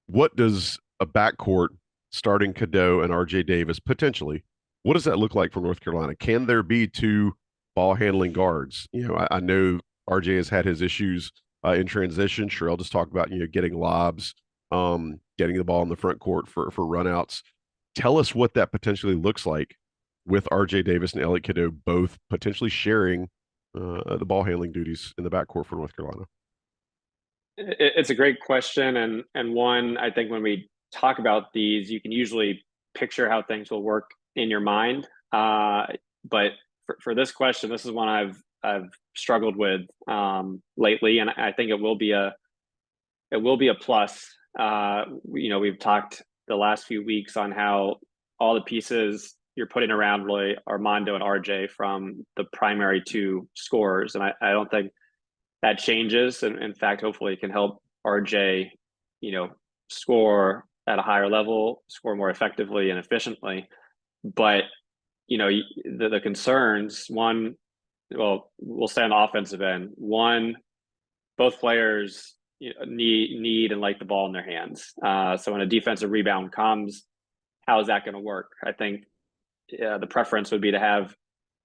What does a backcourt starting Cadeau and RJ Davis potentially, what does that look like for North Carolina? Can there be two ball handling guards? I know RJ has had his issues in transition. Sherrell just talked about, getting lobs, getting the ball in the front court for runouts. Tell us what that potentially looks like with RJ Davis and Elliot Cadeau both potentially sharing the ball handling duties in the backcourt for North Carolina. It's a great question, and one I think when we talk about these, you can usually picture how things will work in your mind. But for this question, this is one I've struggled with lately, and I think it will be a plus. We've talked the last few weeks on how all the pieces you're putting around really Armando and RJ from the primary two scorers, and I don't think that changes. And in fact, hopefully it can help RJ, score at a higher level, score more effectively and efficiently. But, the concerns, one, well, we'll stay on the offensive end. One, both players need and like the ball in their hands. So when a defensive rebound comes, how is that going to work? I think the preference would be to have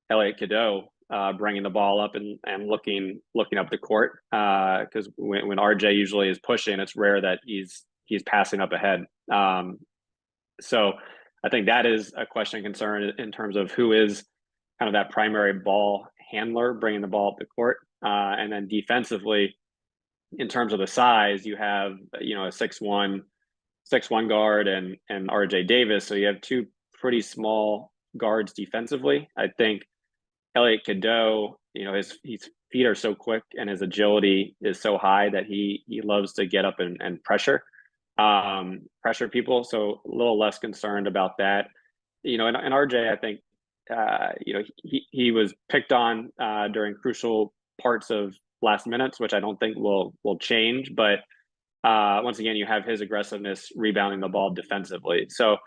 Elliot Cadeau bringing the ball up and looking up the court, because when RJ usually is pushing, it's rare that he's passing up ahead. So I think that is a question and concern in terms of who is kind of that primary ball handler bringing the ball up the court, and then defensively, in terms of the size, you have a 6'1" guard and RJ Davis, so you have two pretty small guards defensively. I think Elliot Cadeau, his feet are so quick and his agility is so high that he loves to get up and pressure people. So a little less concerned about that. And RJ, I think, he was picked on during crucial parts of last minutes, which I don't think will change. But once again, you have his aggressiveness rebounding the ball defensively. So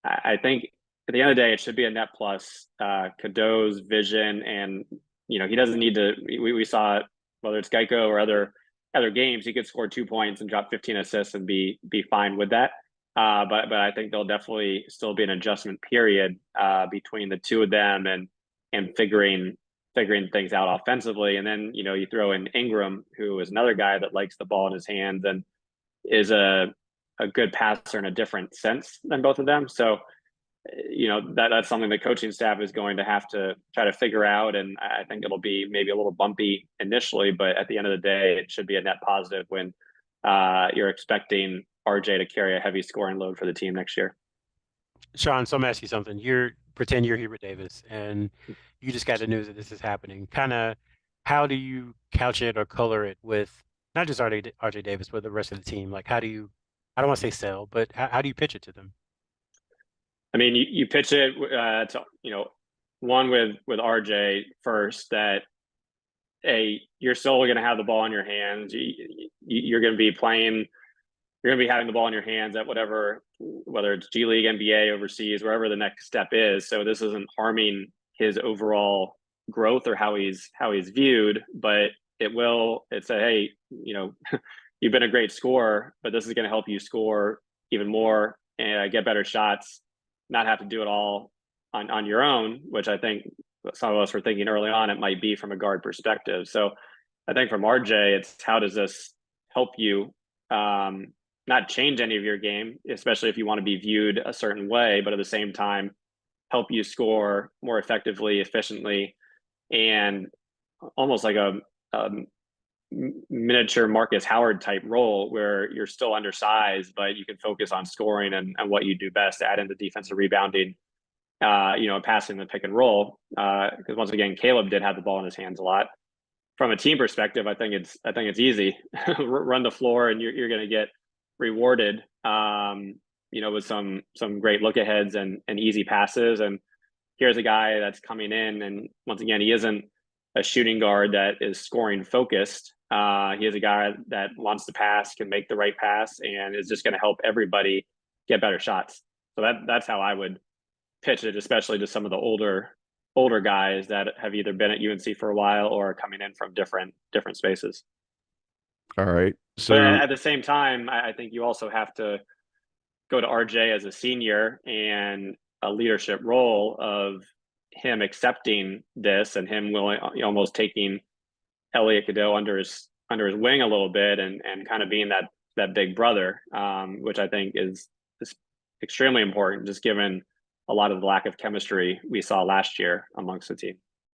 I think at the end of the day, it should be a net plus. Cadeau's vision, and he doesn't need to. We saw it, whether it's Geico or other games, he could score 2 points and drop 15 assists and be fine with that. But I think there'll definitely still be an adjustment period between the two of them and figuring things out offensively. And then you throw in Ingram, who is another guy that likes the ball in his hands and is a good passer in a different sense than both of them. So that's something the coaching staff is going to have to try to figure out. And I think it'll be maybe a little bumpy initially, but at the end of the day, it should be a net positive when you're expecting RJ to carry a heavy scoring load for the team next year. Sean, so I'm gonna ask you something. Pretend you're Hubert Davis and you just got the news that this is happening. Kind of, how do you couch it or color it with not just RJ Davis, but the rest of the team? Like, how do you, I don't want to say sell, but how do you pitch it to them? I mean, you pitch it to one with RJ first, that you're still going to have the ball in your hands. You're going to be playing. You're going to be having the ball in your hands at whether it's G League, NBA, overseas, wherever the next step is. So this isn't harming his overall growth or how he's viewed, but it's a, hey, you've been a great scorer, but this is going to help you score even more and get better shots, not have to do it all on your own, which I think some of us were thinking early on it might be from a guard perspective. So I think from RJ, it's how does this help you not change any of your game, especially if you want to be viewed a certain way, but at the same time, help you score more effectively, efficiently, and almost like a miniature Marcus Howard type role where you're still undersized, but you can focus on scoring and what you do best, add in the defensive rebounding, passing the pick and roll. Because once again, Caleb did have the ball in his hands a lot. From a team perspective, I think it's easy. Run the floor and you're going to get rewarded, with some great look aheads and easy passes. And here's a guy that's coming in, and once again, he isn't a shooting guard that is scoring focused. He is a guy that wants to pass, can make the right pass, and is just going to help everybody get better shots. So that's how I would pitch it, especially to some of the older guys that have either been at UNC for a while or are coming in from different spaces. All right. But So, at the same time, I think you also have to go to RJ as a senior and a leadership role of him accepting this and him willing, almost taking Elliot Cadeau under his wing a little bit and kind of being that big brother, which I think is extremely important, just given a lot of the lack of chemistry we saw last year amongst the team.